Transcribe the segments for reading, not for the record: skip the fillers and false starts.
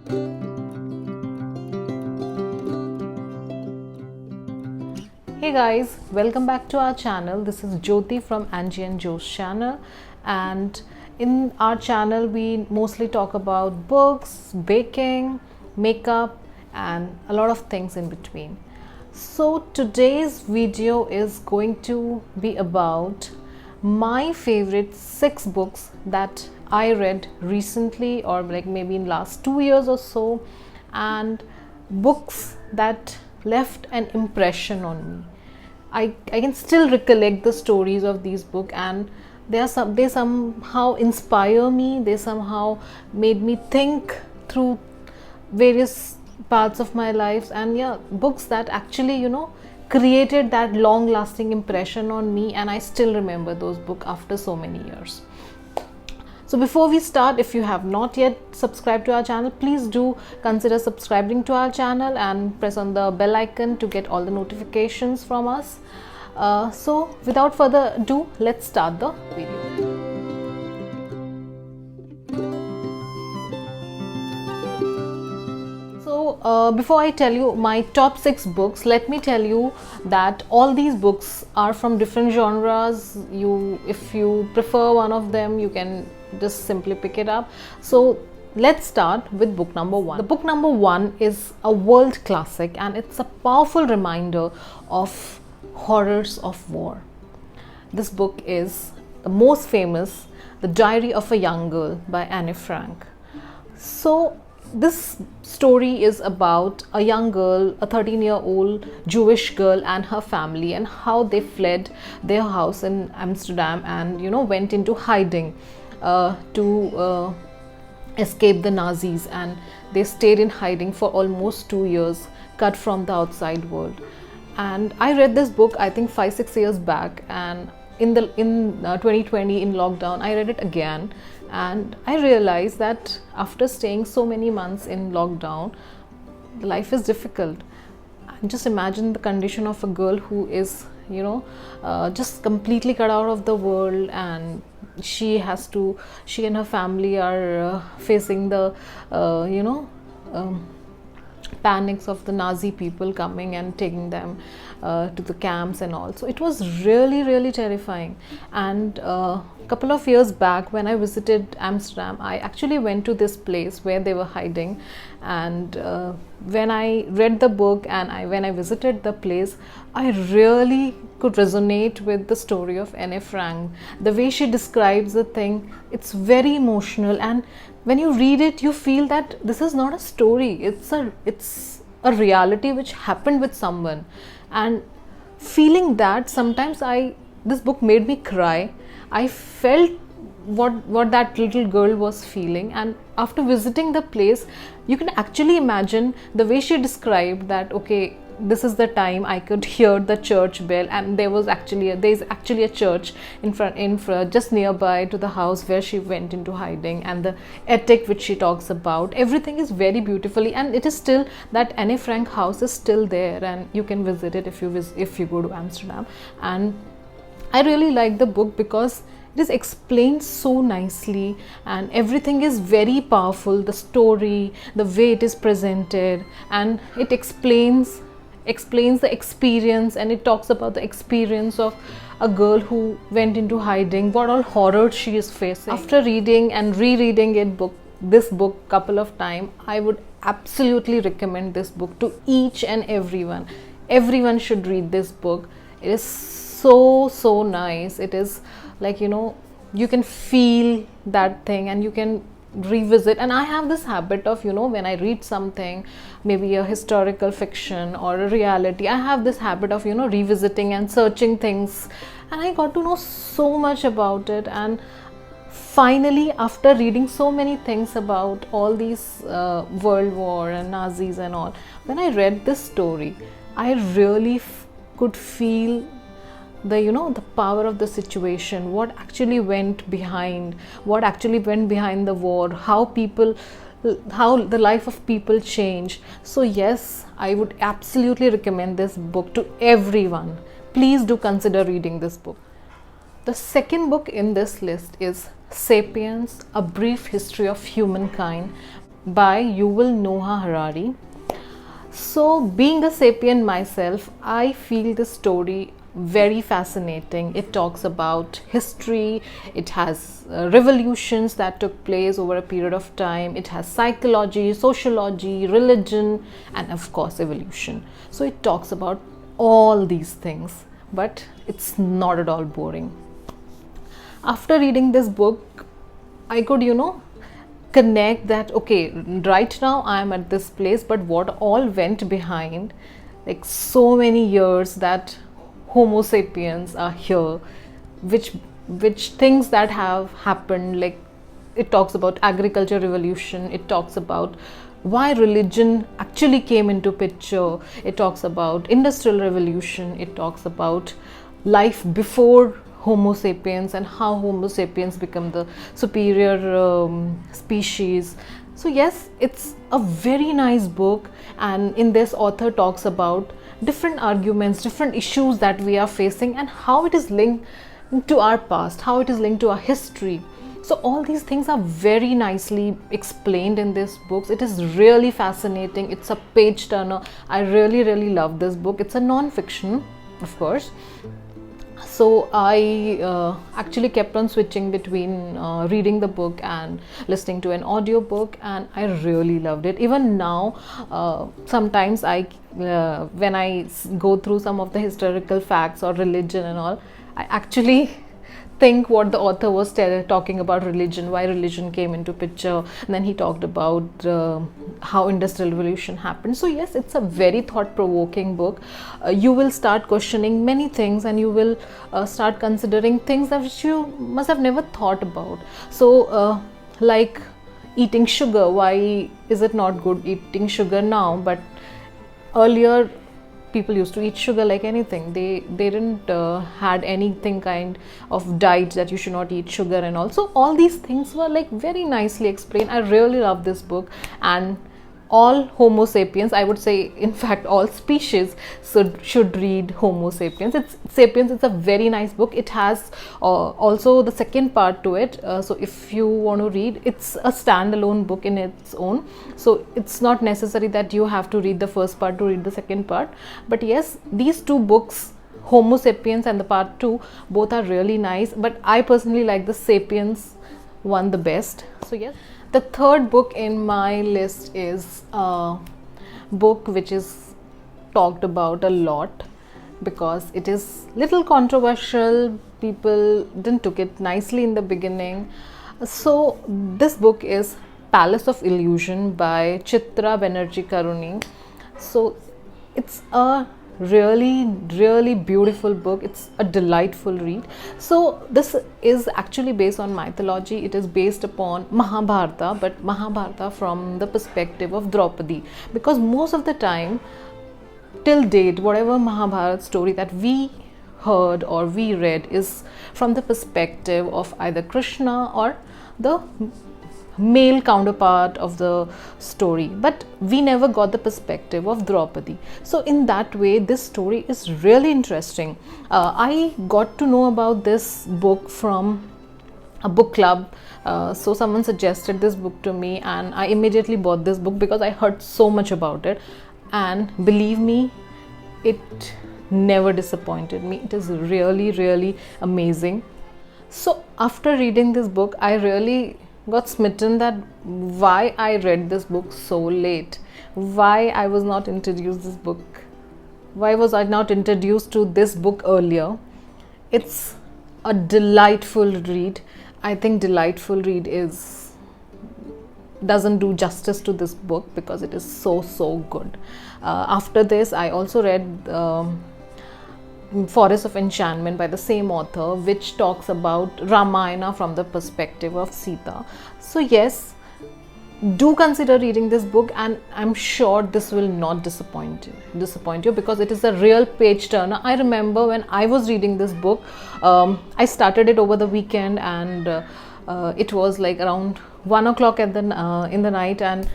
Hey guys, welcome back to our channel. This is Jyoti from Anji and Joe's channel, and in our channel we mostly talk about books, baking, makeup and a lot of things in between. So today's video is going to be about my favorite 6 books that I read recently, or like maybe in last 2 years or so, and books that left an impression on me. I can still recollect the stories of these books, and they somehow inspire me. They somehow made me think through various parts of my life, and yeah, books that actually created that long lasting impression on me, and I still remember those books after so many years. So before we start, if you have not yet subscribed to our channel, please do consider subscribing to our channel and press on the bell icon to get all the notifications from us. So without further ado, let's start the video. So before I tell you my top 6 books, let me tell you that all these books are from different genres. If you prefer one of them, you can just simply pick it up. So let's start with book number 1. The book number 1 is a world classic, and it's a powerful reminder of horrors of war. This book is the most famous, The Diary of a Young Girl by Anne Frank. So this story is about a young girl, a 13-year-old Jewish girl and her family, and how they fled their house in Amsterdam and went into hiding to escape the Nazis, and they stayed in hiding for almost 2 years, cut from the outside world. And I read this book I think 5-6 years back, and in 2020 in lockdown I read it again, and I realized that after staying so many months in lockdown, life is difficult. And just imagine the condition of a girl who is just completely cut out of the world, and she and her family are facing the panics of the Nazi people coming and taking them to the camps and all. So it was really terrifying. And a couple of years back, when I visited Amsterdam, I actually went to this place where they were hiding, and when I read the book and when I visited the place, I really could resonate with the story of Anne Frank. The way she describes the thing, it's very emotional, and when you read it, you feel that this is not a story, it's a reality which happened with someone. And feeling that, sometimes this book made me cry. I felt what that little girl was feeling, and after visiting the place, you can actually imagine the way she described that, okay, this is the time I could hear the church bell, and there's actually a church in front just nearby to the house where she went into hiding, and the attic which she talks about, everything is very beautifully, and it is still, that Anne Frank house is still there, and you can visit it if you go to Amsterdam. And I really like the book because it is explained so nicely, and everything is very powerful. The story, the way it is presented, and it explains the experience, and it talks about the experience of a girl who went into hiding, what all horror she is facing. After reading and rereading this book couple of times, I would absolutely recommend this book to each and everyone. Everyone should read this book. It is so nice. It is like, you can feel that thing, and you can revisit. And I have this habit of, when I read something, maybe a historical fiction or a reality, I have this habit of revisiting and searching things, and I got to know so much about it. And finally, after reading so many things about all these World War and Nazis and all, when I read this story, I really could feel the power of the situation, what actually went behind the war, how the life of people changed. So yes, I would absolutely recommend this book to everyone. Please do consider reading this book. The second book in this list is Sapiens, A Brief History of Humankind by Yuval Noah Harari. So, being a sapien myself, I feel this story very fascinating. It talks about history, it has revolutions that took place over a period of time, it has psychology, sociology, religion, and of course, evolution. So, it talks about all these things, but it's not at all boring. After reading this book, I could, connect that, okay, right now I am at this place, but what all went behind, like so many years that Homo sapiens are here, which things that have happened, like it talks about agriculture revolution, it talks about why religion actually came into picture, it talks about industrial revolution, it talks about life before Homo sapiens and how Homo sapiens become the superior species. So yes, it's a very nice book, and in this author talks about different arguments, different issues that we are facing, and how it is linked to our past, how it is linked to our history. So all these things are very nicely explained in this book. It is really fascinating. It's a page turner. I really love this book. It's a non-fiction, of course. So I actually kept on switching between reading the book and listening to an audio book, and I really loved it. Even now, sometimes when I go through some of the historical facts or religion and all, I actually think what the author was talking about religion, why religion came into picture, and then he talked about how industrial revolution happened. So yes, it's a very thought-provoking book. You will start questioning many things, and you will start considering things that which you must have never thought about. So like eating sugar, why is it not good eating sugar now, but earlier people used to eat sugar like anything. They didn't had anything kind of diet that you should not eat sugar and all. So all these things were like very nicely explained. I really love this book, and all Homo sapiens, I would say, in fact all species should read Homo sapiens. It's a very nice book. It has also the second part to it, so if you want to read, it's a standalone book in its own, so it's not necessary that you have to read the first part to read the second part. But yes, these two books, Homo sapiens and the part 2, both are really nice, but I personally like the Sapiens one the best. So yes, the third book in my list is a book which is talked about a lot because it is little controversial. People didn't took it nicely in the beginning. So this book is Palace of Illusion by Chitra Banerjee Karuni. So it's a really beautiful book. It's a delightful read. So this is actually based on mythology. It is based upon Mahabharata, but Mahabharata from the perspective of Draupadi, because most of the time till date, whatever Mahabharata story that we heard or we read is from the perspective of either Krishna or the male counterpart of the story, but we never got the perspective of Draupadi. So in that way, this story is really interesting. I got to know about this book from a book club. So someone suggested this book to me, and I immediately bought this book because I heard so much about it, and believe me, it never disappointed me. It is really amazing. So after reading this book, I really got smitten that why I read this book so late, why I was not introduced this book, why was I not introduced to this book earlier. It's a delightful read. I think delightful read doesn't do justice to this book because it is so good. After this, I also read Forest of Enchantment by the same author, which talks about Ramayana from the perspective of Sita. So yes, do consider reading this book, and I'm sure this will not disappoint you because it is a real page turner. I remember when I was reading this book, I started it over the weekend, and it was like around 1 o'clock in the night, and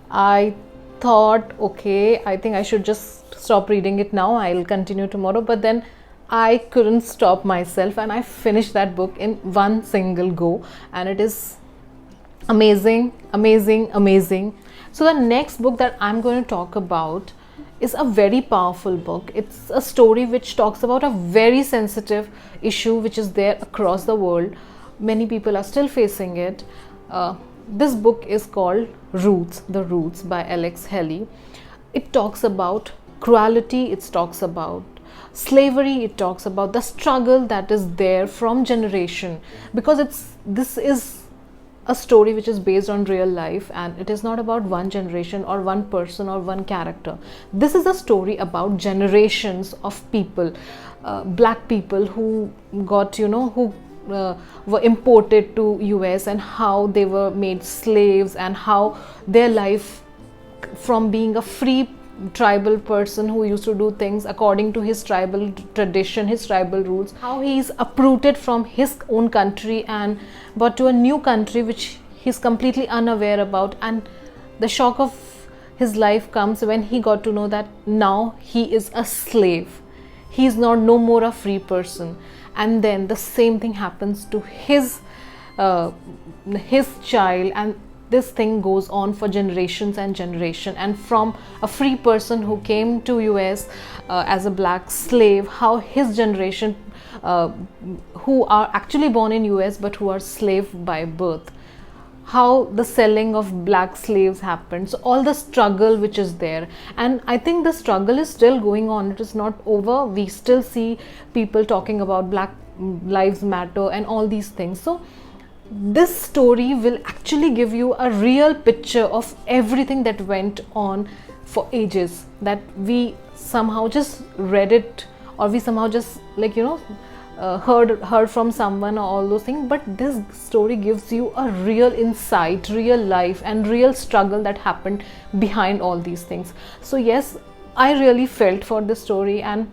I thought, okay, I think I should just stop reading it now. I'll continue tomorrow. But then I couldn't stop myself, and I finished that book in one single go, and it is Amazing, amazing, amazing. So the next book that I'm going to talk about is a very powerful book. It's a story which talks about a very sensitive issue which is there across the world. Many people are still facing it. This book is called Roots, The Roots by Alex Haley. It talks about cruelty, it talks about slavery, it talks about the struggle that is there from generation, because this is a story which is based on real life, and it is not about one generation or one person or one character. This is a story about generations of people, black people who got, who were imported to US, and how they were made slaves, and how their life, from being a free tribal person who used to do things according to his tribal tradition, his tribal rules, how he's uprooted from his own country and brought to a new country which he's completely unaware about. And the shock of his life comes when he got to know that now he is a slave, he's not no more a free person. And then the same thing happens to his child, and this thing goes on for generations and generation. And from a free person who came to US as a black slave, how his generation who are actually born in US but who are slave by birth, how the selling of black slaves happened. So all the struggle which is there, and I think the struggle is still going on, it is not over. We still see people talking about Black Lives Matter and all these things. So this story will actually give you a real picture of everything that went on for ages, that we somehow just read it, or we somehow just heard from someone, or all those things. But this story gives you a real insight, real life, and real struggle that happened behind all these things. So yes, I really felt for this story, and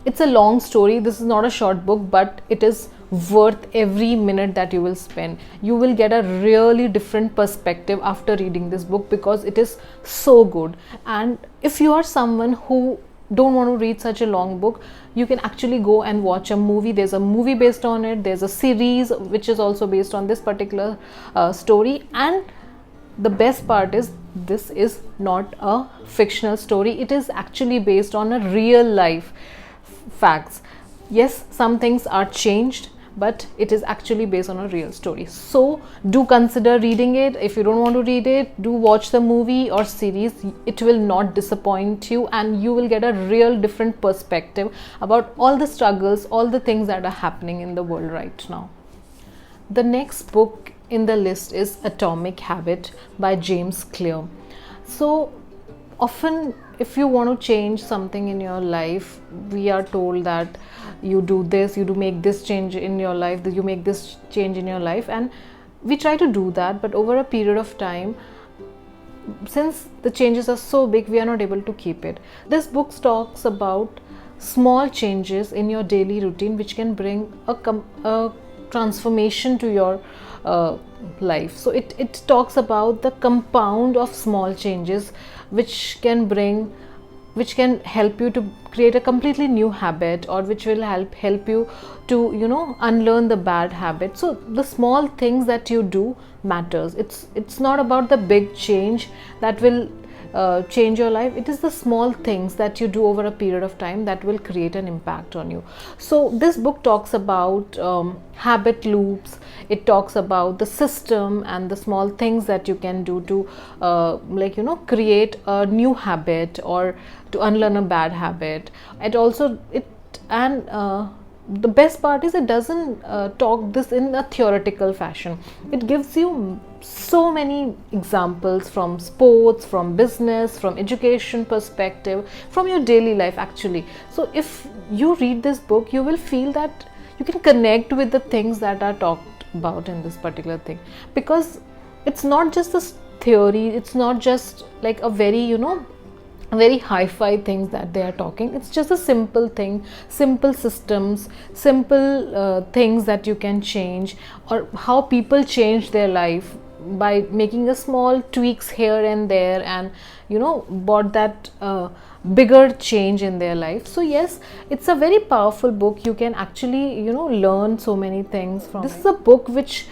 it's a long story. This is not a short book, but it is worth every minute that you will spend. You will get a really different perspective after reading this book, because it is so good. And if you are someone who don't want to read such a long book, you can actually go and watch a movie. There's a movie based on it, there's a series which is also based on this particular story. And the best part is, this is not a fictional story, it is actually based on a real life facts. Yes, some things are changed, but it is actually based on a real story. So do consider reading it. If you don't want to read it, do watch the movie or series. It will not disappoint you, and you will get a real different perspective about all the struggles, all the things that are happening in the world right now. The next book in the list is Atomic Habit by James Clear. So often, if you want to change something in your life, we are told that you do this, you do make this change in your life, that you make this change in your life, and we try to do that. But over a period of time, since the changes are so big, we are not able to keep it. This book talks about small changes in your daily routine which can bring a transformation to your life. So it talks about the compound of small changes which can help you to create a completely new habit, or which will help you to unlearn the bad habit. So the small things that you do matters. It's not about the big change that will change your life. It is the small things that you do over a period of time that will create an impact on you. So this book talks about habit loops. It talks about the system and the small things that you can do to create a new habit or to unlearn a bad habit. The best part is, it doesn't talk this in a theoretical fashion. It gives you so many examples from sports, from business, from education perspective, from your daily life actually. So if you read this book, you will feel that you can connect with the things that are talked about in this particular thing, because it's not just a theory, it's not just like a very hi-fi things that they are talking. It's just a simple thing, simple systems, simple things that you can change, or how people change their life by making a small tweaks here and there, and brought that bigger change in their life. So yes, it's a very powerful book. You can actually learn so many things from this. Is a book which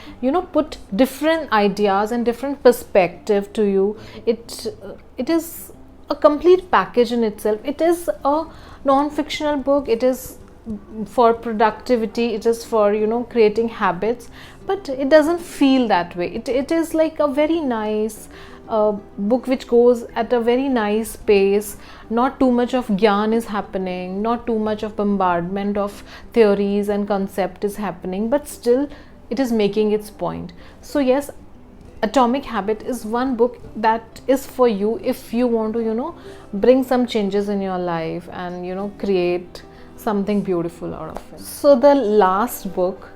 put different ideas and different perspective to you. It is a complete package in itself. It is a non-fictional book. It is for productivity, it is for creating habits, but it doesn't feel that way. It is like a very nice book which goes at a very nice pace. Not too much of gyan is happening, not too much of bombardment of theories and concept is happening, but still it is making its point. So yes, Atomic Habit is one book that is for you if you want to bring some changes in your life and create something beautiful out of it. So the last book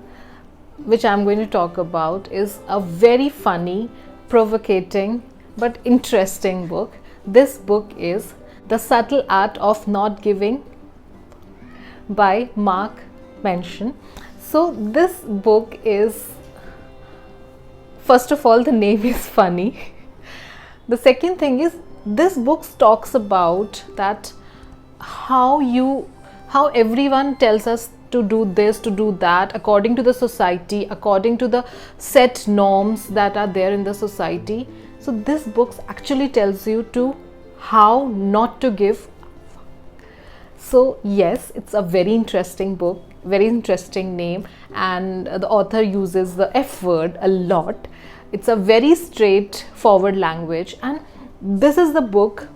which I'm going to talk about is a very funny, provocating but interesting book. This book is The Subtle Art of Not Giving by Mark Manson. So this book is, first of all, the name is funny. The second thing is, this book talks about that how everyone tells us to do this, to do that, according to the society, according to the set norms that are there in the society. So this book actually tells you to how not to give. So yes, it's a very interesting book, very interesting name, and the author uses the F word a lot. It's a very straightforward language, and this is the book.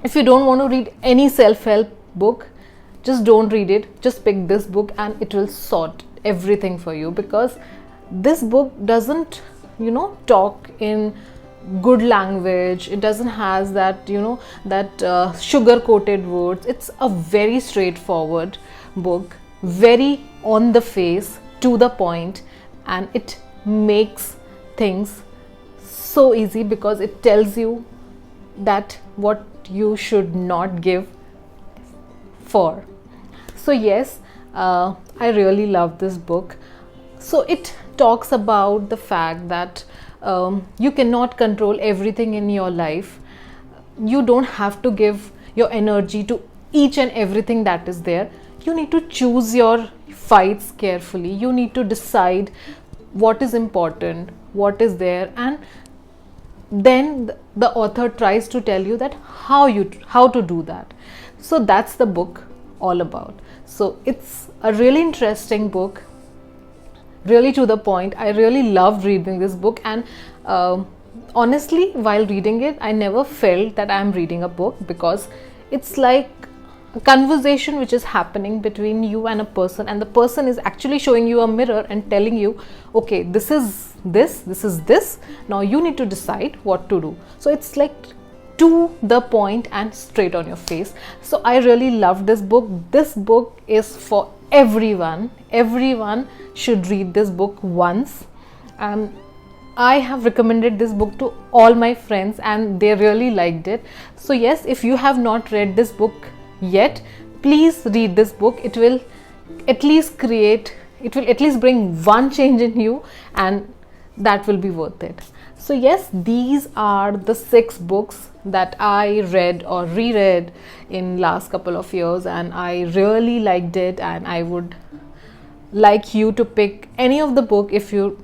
If you don't want to read any self-help book, just don't read it. Just pick this book and it will sort everything for you, because this book doesn't talk in good language. It doesn't has that sugar coated words. It's a very straightforward book, very on the face, to the point, and it makes things so easy because it tells you that what you should not give for. So yes, I really love this book. So it talks about the fact that you cannot control everything in your life. You don't have to give your energy to each and everything that is there. You need to choose your fights carefully. You need to decide what is important, what is there, and then the author tries to tell you that how to do that. So that's the book all about. So it's a really interesting book, really to the point. I really loved reading this book, and honestly, while reading it, I never felt that I'm reading a book, because it's like a conversation which is happening between you and a person, and the person is actually showing you a mirror and telling you, okay, this is this, now you need to decide what to do. So it's like to the point and straight on your face. So I really love this book. This book is for everyone. Everyone should read this book once. I have recommended this book to all my friends and they really liked it. So yes, if you have not read this book yet, please read this book. It will at least bring one change in you, and that will be worth it. So yes, these are the 6 books that I read or reread in last couple of years, and I really liked it, and I would like you to pick any of the book if you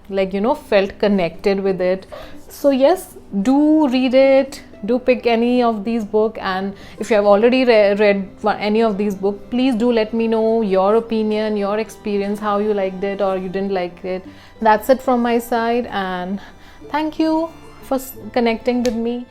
felt connected with it. So yes, do read it, do pick any of these books, and if you have already read any of these books, please do let me know your opinion, your experience, how you liked it or you didn't like it. That's it from my side, and thank you for connecting with me.